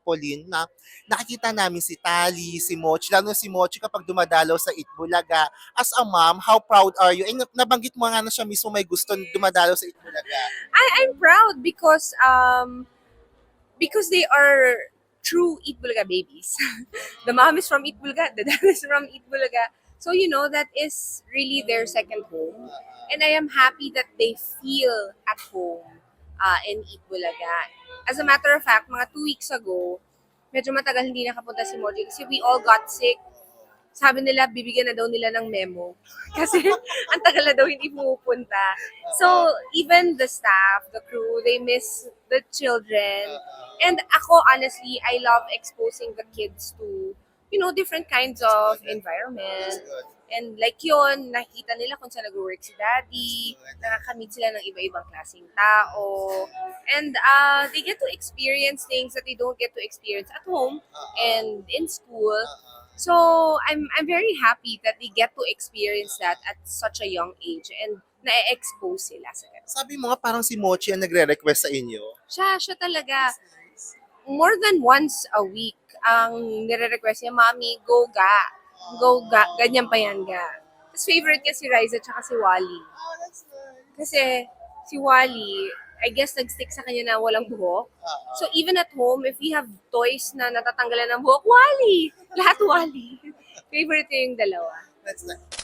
trampoline na nakikita namin si Tali, si Mochi, lalo na si Mochi kapag dumadalaw sa Itbulaga. As a mom, how proud are you? Eh, nabanggit mo nga na siya mismo may gusto dumadalaw sa Itbulaga. I'm proud because they are true Itbulaga babies. The mom is from Itbulaga, the dad is from Itbulaga. So that is really their second home. And I am happy that they feel at home in Itbulaga. As a matter of fact, mga 2 weeks ago, medyo matagal hindi nakapunta si Moji kasi we all got sick. Sabi nila, bibigyan na daw nila ng memo. Kasi ang tagal na daw hindi pumupunta. So, even the staff, the crew, they miss the children. And ako, honestly, I love exposing the kids to, different kinds of environment. And like yun, nakikita nila kung saan nag-work si daddy, nakakamit sila ng iba-ibang klaseng tao. And they get to experience things that they don't get to experience at home and in school. So I'm very happy that they get to experience that at such a young age and na-expose sila sa ganun. Sabi mo nga parang si Mochi ang nagre-request sa inyo. Siya talaga. More than once a week ang nire-request niya, Mami, go ga. Go ga. Ganyan pa yan ga. Tapos favorite niya si Riza tsaka si Wally. Kasi si Wally, I guess nag-stick sa kanya na walang buhok. So even at home, if we have toys na natatanggalan ng buhok, Wally! Lahat Wally. Favorite niya yung dalawa. That's nice.